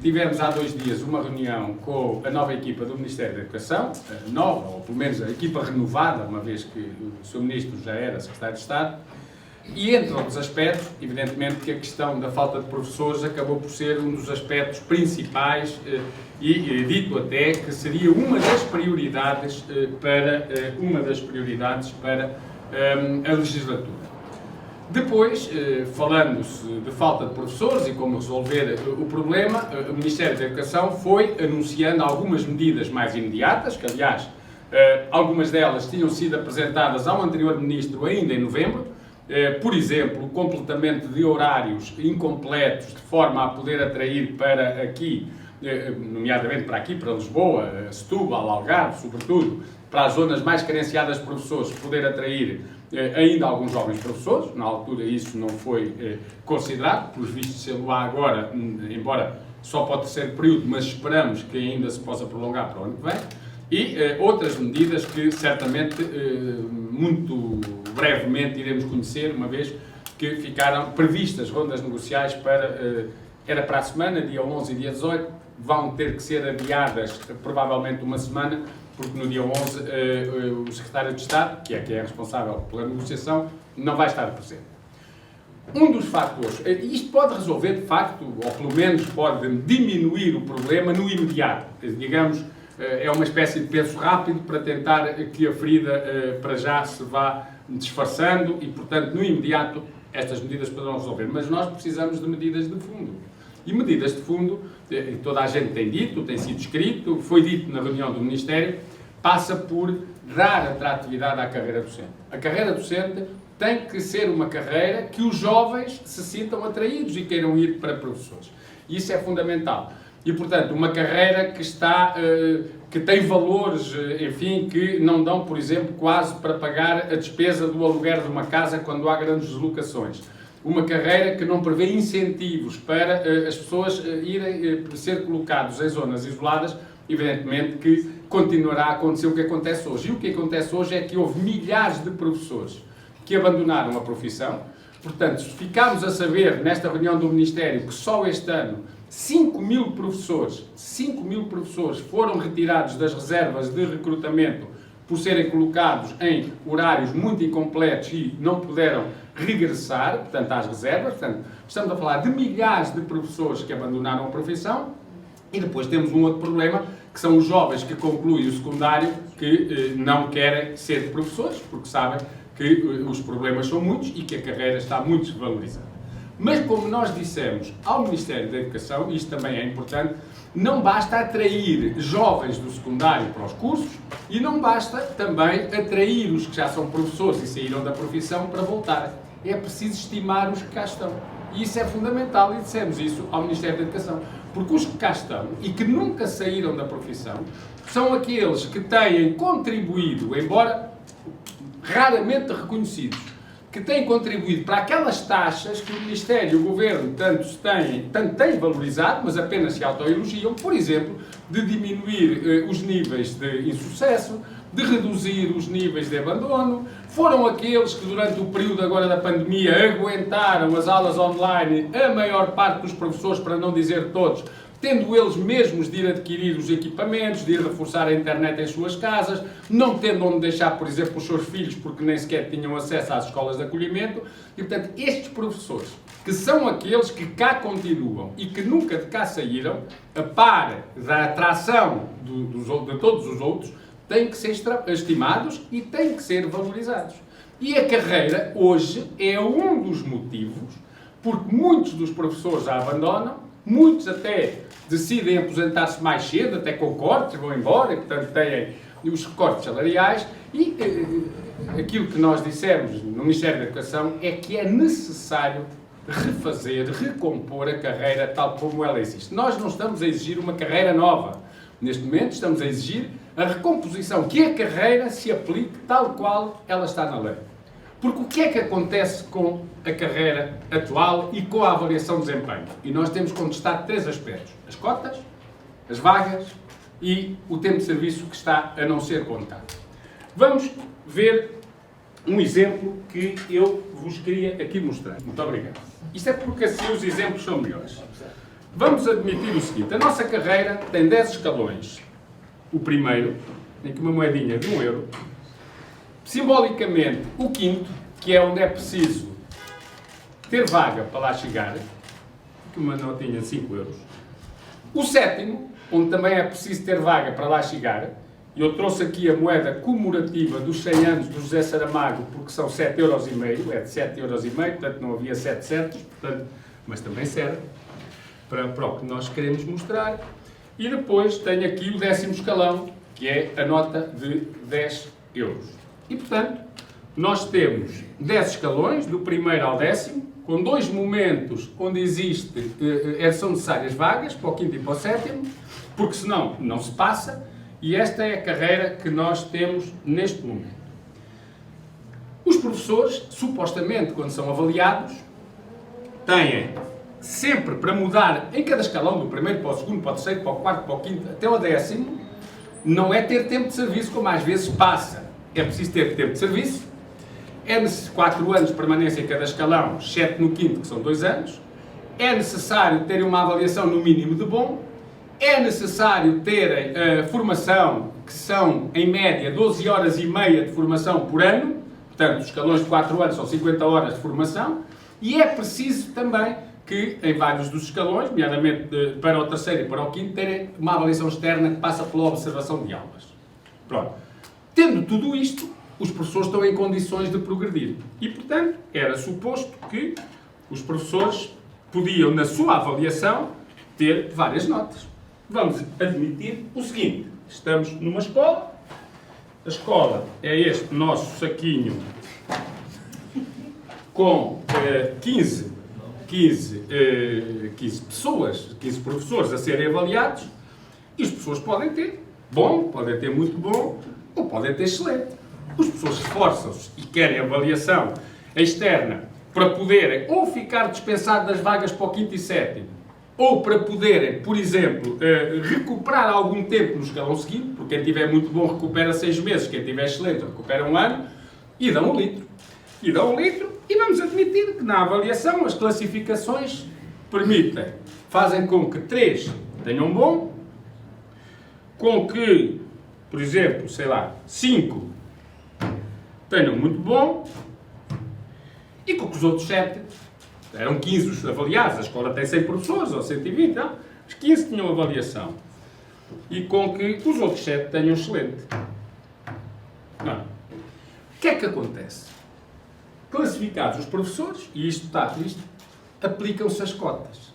Tivemos há 2 dias uma reunião com a nova equipa do Ministério da Educação, nova, ou pelo menos a equipa renovada, uma vez que o Sr. Ministro já era Secretário de Estado, e entre outros aspectos, evidentemente que a questão da falta de professores acabou por ser um dos aspectos principais e dito até que seria uma das prioridades para a legislatura. Depois, falando-se de falta de professores e como resolver o problema, o Ministério da Educação foi anunciando algumas medidas mais imediatas, que aliás, algumas delas tinham sido apresentadas ao anterior Ministro ainda em novembro, por exemplo, o completamento de horários incompletos, de forma a poder atrair para aqui, nomeadamente para aqui, para Lisboa, Setúbal, Algarve, sobretudo, para as zonas mais carenciadas de professores, poder atrair ainda alguns jovens professores. Na altura isso não foi considerado, pelos vistos se lo há agora, embora só para o terceiro período, mas esperamos que ainda se possa prolongar para o ano que vem. E outras medidas que certamente muito brevemente iremos conhecer, uma vez que ficaram previstas rondas negociais era para a semana, dia 11 e dia 18, vão ter que ser adiadas provavelmente uma semana, porque no dia 11 o Secretário de Estado, que é responsável pela negociação, não vai estar presente. Um dos fatores, isto pode resolver de facto, ou pelo menos pode diminuir o problema no imediato, digamos, é uma espécie de penso rápido para tentar que a ferida para já se vá disfarçando e, portanto, no imediato estas medidas poderão resolver. Mas nós precisamos de medidas de fundo. E medidas de fundo, toda a gente tem dito, tem sido escrito, foi dito na reunião do Ministério, passa por dar atratividade à carreira docente. A carreira docente tem que ser uma carreira que os jovens se sintam atraídos e queiram ir para professores. Isso é fundamental. E, portanto, uma carreira que tem valores, enfim, que não dão, por exemplo, quase para pagar a despesa do aluguer de uma casa quando há grandes deslocações. Uma carreira que não prevê incentivos para as pessoas irem ser colocados em zonas isoladas, evidentemente que continuará a acontecer o que acontece hoje. E o que acontece hoje é que houve milhares de professores que abandonaram a profissão. Portanto, se ficarmos a saber nesta reunião do Ministério que só este ano 5.000 professores foram retirados das reservas de recrutamento por serem colocados em horários muito incompletos e não puderam regressar, portanto, às reservas. Portanto, estamos a falar de milhares de professores que abandonaram a profissão. E depois temos um outro problema, que são os jovens que concluem o secundário que não querem ser professores, porque sabem que os problemas são muitos e que a carreira está muito desvalorizada. Mas, como nós dissemos ao Ministério da Educação, isto também é importante, não basta atrair jovens do secundário para os cursos e não basta também atrair os que já são professores e saíram da profissão para voltarem. É preciso estimar os que cá estão. E isso é fundamental e dissemos isso ao Ministério da Educação. Porque os que cá estão e que nunca saíram da profissão são aqueles que têm contribuído, embora raramente reconhecidos, que têm contribuído para aquelas taxas que o Ministério e o Governo tanto têm valorizado, mas apenas se autoelogiam, por exemplo, de diminuir os níveis de insucesso, de reduzir os níveis de abandono. Foram aqueles que durante o período agora da pandemia aguentaram as aulas online, a maior parte dos professores, para não dizer todos, tendo eles mesmos de ir adquirir os equipamentos, de ir reforçar a internet em suas casas, não tendo onde deixar, por exemplo, os seus filhos, porque nem sequer tinham acesso às escolas de acolhimento. E, portanto, estes professores, que são aqueles que cá continuam e que nunca de cá saíram, a par da atração de todos os outros, têm que ser estimados e têm que ser valorizados. E a carreira, hoje, é um dos motivos porque muitos dos professores a abandonam, muitos até decidem aposentar-se mais cedo, até com cortes, vão embora, e portanto têm os cortes salariais, e aquilo que nós dissemos no Ministério da Educação é que é necessário refazer, recompor a carreira tal como ela existe. Nós não estamos a exigir uma carreira nova. Neste momento estamos a exigir a recomposição, que a carreira se aplique tal qual ela está na lei. Porque o que é que acontece com a carreira atual e com a avaliação de desempenho? E nós temos contestado 3 aspectos: as cotas, as vagas e o tempo de serviço que está a não ser contado. Vamos ver um exemplo que eu vos queria aqui mostrar. Muito obrigado. Isto é porque assim os exemplos são melhores. Vamos admitir o seguinte, a nossa carreira tem 10 escalões. O primeiro, tem aqui uma moedinha de 1 euro. Simbolicamente, o quinto, que é onde é preciso ter vaga para lá chegar, aqui uma notinha de 5 euros. O sétimo, onde também é preciso ter vaga para lá chegar, e eu trouxe aqui a moeda comemorativa dos 100 anos do José Saramago, porque são 7,5 euros, é de 7,5 euros, portanto não havia 7 certos, portanto, mas também serve para o que nós queremos mostrar. E depois tenho aqui o 10º escalão, que é a nota de 10 euros. E, portanto, nós temos 10 escalões, do primeiro ao 10º, com 2 momentos onde são necessárias vagas, para o 5º e para o 7º, porque senão não se passa, e esta é a carreira que nós temos neste momento. Os professores, supostamente, quando são avaliados, têm sempre para mudar em cada escalão, do primeiro para o segundo, para o terceiro, para o quarto, para o quinto, até ao 10º, não é ter tempo de serviço, como às vezes passa. É preciso ter tempo de serviço, é necessário 4 anos de permanência em cada escalão, exceto no quinto, que são 2 anos, é necessário terem uma avaliação no mínimo de bom, é necessário terem formação, que são, em média, 12 horas e meia de formação por ano, portanto, os escalões de 4 anos são 50 horas de formação, e é preciso também que, em vários dos escalões, nomeadamente para o terceiro e para o quinto, terem uma avaliação externa que passa pela observação de aulas. Pronto. Tendo tudo isto, os professores estão em condições de progredir. E, portanto, era suposto que os professores podiam, na sua avaliação, ter várias notas. Vamos admitir o seguinte, estamos numa escola, a escola é este nosso saquinho com 15 pessoas, 15 professores a serem avaliados, e as pessoas podem ter bom, podem ter muito bom, ou podem ter excelente. As pessoas esforçam-se e querem avaliação externa para poderem ou ficar dispensados das vagas para o 5º e 7º, ou para poderem, por exemplo, recuperar algum tempo no escalão seguinte, porque quem tiver muito bom recupera 6 meses, quem tiver excelente recupera 1 ano, e dão 1 litro. E dão 1 litro, e vamos admitir que na avaliação as classificações fazem com que 3 tenham bom, com que, por exemplo, 5 tenham muito bom, e com que os outros 7, eram 15 os avaliados, a escola tem 100 professores, ou 120, não? Os 15 tinham avaliação, e com que os outros 7 tenham excelente. Não. O que é que acontece? Classificados os professores, e isto aplicam-se as cotas.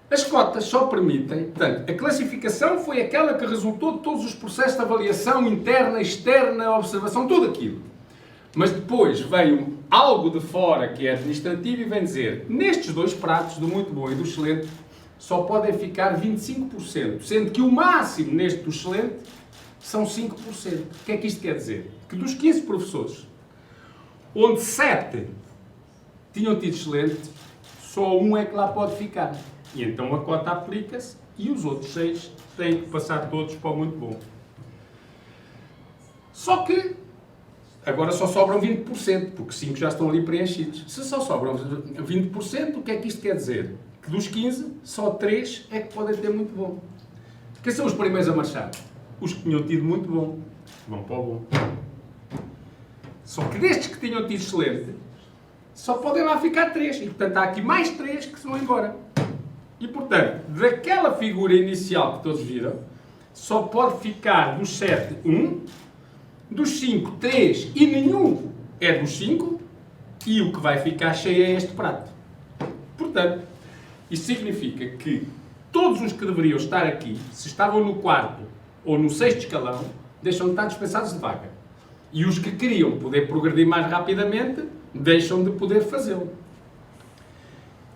As cotas só permitem, portanto, a classificação foi aquela que resultou de todos os processos de avaliação interna, externa, observação, tudo aquilo. Mas depois veio algo de fora que é administrativo e vem dizer, nestes 2 pratos, do muito bom e do excelente, só podem ficar 25%, sendo que o máximo neste do excelente são 5%. O que é que isto quer dizer? Que dos 15 professores, onde 7 tinham tido excelente, só 1 é que lá pode ficar. E então a cota aplica-se e os outros 6 têm que passar todos para o muito bom. Só que agora só sobram 20%, porque 5 já estão ali preenchidos. Se só sobram 20%, o que é que isto quer dizer? Que dos 15, só 3 é que podem ter muito bom. Quem são os primeiros a marchar? Os que tinham tido muito bom. Vão para o bom. Só que destes que tinham tido excelente, só podem lá ficar 3. E, portanto, há aqui mais 3 que se vão embora. E, portanto, daquela figura inicial que todos viram, só pode ficar dos 7, 1, dos 5, 3 e nenhum é dos 5, e o que vai ficar cheio é este prato. Portanto, isto significa que todos os que deveriam estar aqui, se estavam no 4º ou no 6º escalão, deixam de estar dispensados de vaga. E os que queriam poder progredir mais rapidamente, deixam de poder fazê-lo.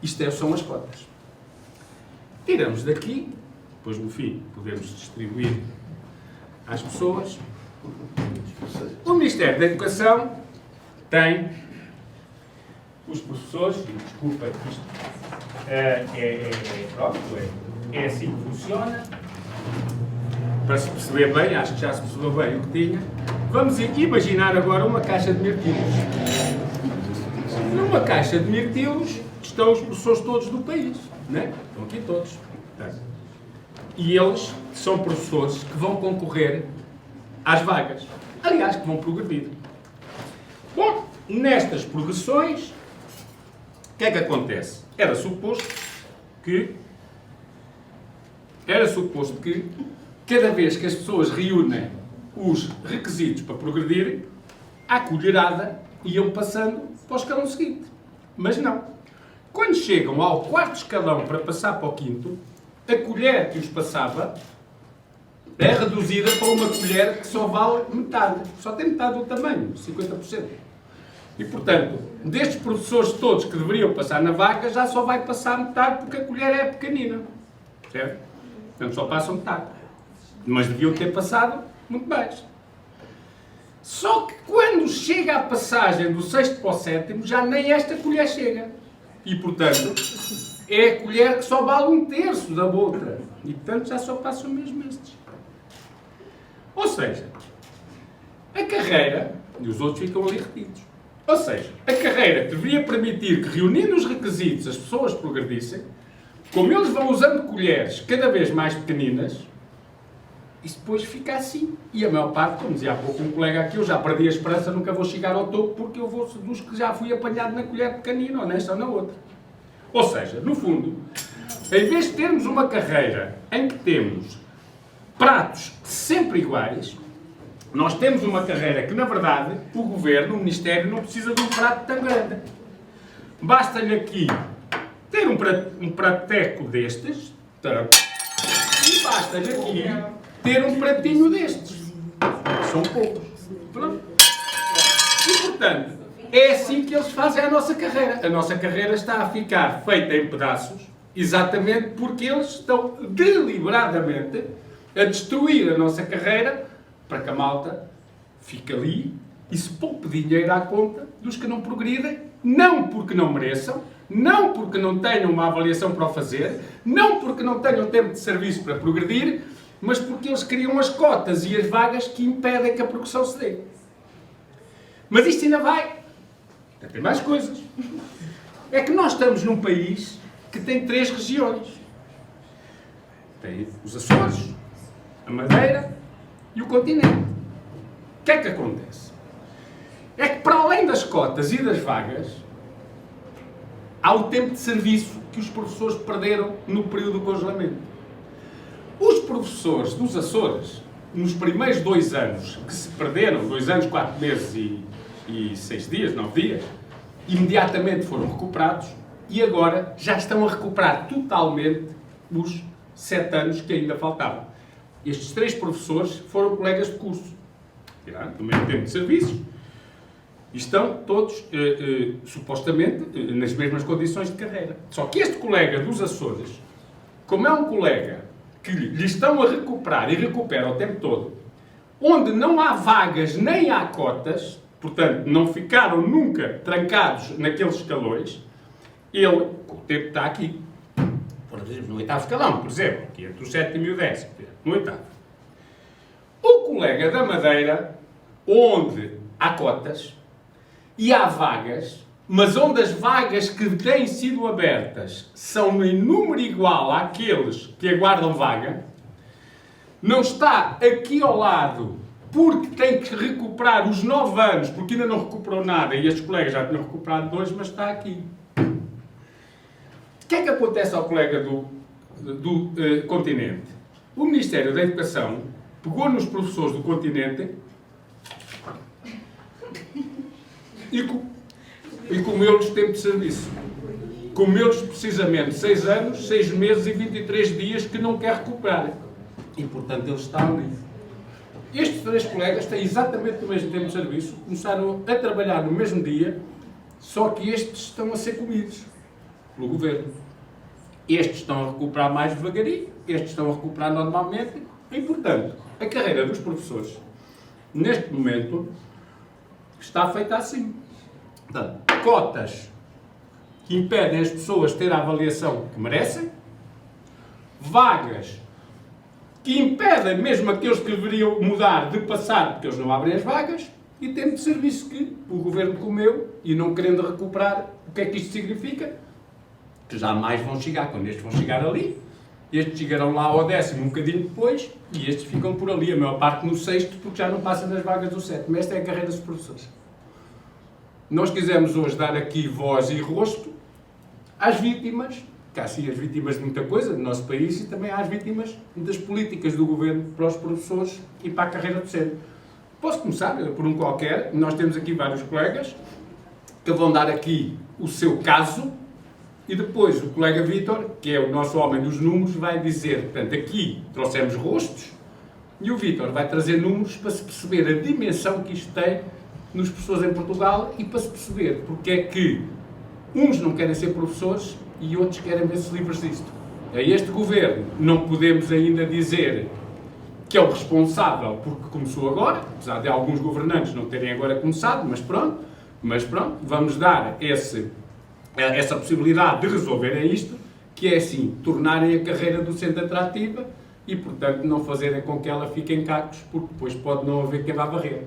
Isto são as cotas. Tiramos daqui, depois no fim podemos distribuir às pessoas. O Ministério da Educação tem os professores, desculpa, isto é assim que funciona. Para se perceber bem, acho que já se percebeu bem o que tinha. Vamos imaginar agora uma caixa de mirtilos. Numa caixa de mirtilos estão os professores todos do país. né? Estão aqui todos. E eles são professores que vão concorrer às vagas. Aliás, que vão progredir. Bom, nestas progressões, o que é que acontece? Era suposto que cada vez que as pessoas reúnem os requisitos para progredir, à colherada iam passando para o escalão seguinte. Mas não. Quando chegam ao quarto escalão para passar para o quinto, a colher que os passava é reduzida para uma colher que só vale metade. Só tem metade do tamanho, 50%. E, portanto, destes professores todos que deveriam passar na vaga, já só vai passar metade porque a colher é pequenina. Certo? Portanto, só passam metade. Mas deviam ter passado muito mais. Só que quando chega a passagem do sexto para o sétimo, já nem esta colher chega. E, portanto, é a colher que só vale um terço da outra. E, portanto, já só passam mesmo estes. Ou seja, a carreira, e os outros ficam ali retidos. Ou seja, a carreira deveria permitir que, reunindo os requisitos, as pessoas progredissem, como eles vão usando colheres cada vez mais pequeninas, isso depois fica assim. E a maior parte, como dizia há pouco um colega aqui, eu já perdi a esperança, nunca vou chegar ao topo, porque eu vou dos que já fui apanhado na colher pequenina, ou nesta ou na outra. Ou seja, no fundo, em vez de termos uma carreira em que temos pratos sempre iguais, nós temos uma carreira que, na verdade, o Governo, o Ministério, não precisa de um prato tão grande. Basta-lhe aqui ter um prateco destes, e basta-lhe aqui ter um pratinho destes. São poucos. Pronto. E, portanto, é assim que eles fazem a nossa carreira. A nossa carreira está a ficar feita em pedaços, exatamente porque eles estão deliberadamente a destruir a nossa carreira para que a malta fique ali e se poupe dinheiro à conta dos que não progridem, não porque não mereçam, não porque não tenham uma avaliação para o fazer, não porque não tenham tempo de serviço para progredir, mas porque eles criam as cotas e as vagas que impedem que a progressão se dê. Mas isto ainda vai. Tem mais coisas. É que nós estamos num país que tem 3 regiões. Tem os Açores, a Madeira e o continente. O que é que acontece? É que para além das cotas e das vagas, há o tempo de serviço que os professores perderam no período do congelamento. Os professores dos Açores, nos primeiros 2 anos que se perderam, 2 anos, 4 meses e 6 dias, 9 dias, imediatamente foram recuperados e agora já estão a recuperar totalmente os 7 anos que ainda faltavam. Estes 3 professores foram colegas de curso, tiraram no mesmo tempo de serviço, e estão todos, supostamente, nas mesmas condições de carreira. Só que este colega dos Açores, como é um colega que lhe estão a recuperar e recupera o tempo todo, onde não há vagas nem há cotas, portanto, não ficaram nunca trancados naqueles escalões, ele, com o tempo está aqui, por exemplo, no 8º escalão, por exemplo, aqui entre o 7º e o 10º, no 8º. O colega da Madeira, onde há cotas e há vagas, mas onde as vagas que têm sido abertas são em número igual àqueles que aguardam vaga, não está aqui ao lado porque tem que recuperar os 9 anos, porque ainda não recuperou nada, e estes colegas já tinham recuperado 2, mas está aqui. O que é que acontece ao colega do continente? O Ministério da Educação pegou nos professores do continente e comeu-lhes tempo de serviço. Comeu-lhes precisamente 6 anos, 6 meses e 23 dias que não quer recuperar. E, portanto, eles estão ali. Estes 3 colegas têm exatamente o mesmo tempo de serviço, começaram a trabalhar no mesmo dia, só que estes estão a ser comidos pelo Governo. Estes estão a recuperar mais devagarinho, estes estão a recuperar normalmente, e, portanto, a carreira dos professores, neste momento, está feita assim. Portanto, cotas que impedem as pessoas de ter a avaliação que merecem, vagas que impedem mesmo aqueles que deveriam mudar de passar, porque eles não abrem as vagas, e tempo de serviço que o Governo comeu, e não querendo recuperar, o que é que isto significa? que jamais vão chegar. Quando estes vão chegar ali, estes chegarão lá ao 10º um bocadinho depois, e estes ficam por ali, a maior parte no 6º, porque já não passa nas vagas do 7º. Esta é a carreira dos professores. Nós quisemos hoje dar aqui voz e rosto às vítimas, que há sim as vítimas de muita coisa do nosso país, e também às vítimas das políticas do governo para os professores e para a carreira docente. Posso começar por um qualquer. Nós temos aqui vários colegas que vão dar aqui o seu caso, e depois o colega Vítor, que é o nosso homem dos números, vai dizer, portanto, aqui trouxemos rostos, e o Vítor vai trazer números para se perceber a dimensão que isto tem nos professores em Portugal e para se perceber porque é que uns não querem ser professores e outros querem ver-se livres disto. A este governo não podemos ainda dizer que é o responsável porque começou agora, apesar de alguns governantes não terem agora começado, mas pronto, vamos dar essa possibilidade de resolverem isto, que é assim, tornarem a carreira docente atrativa e, portanto, não fazerem com que ela fique em cacos, porque depois pode não haver quem vá varrer.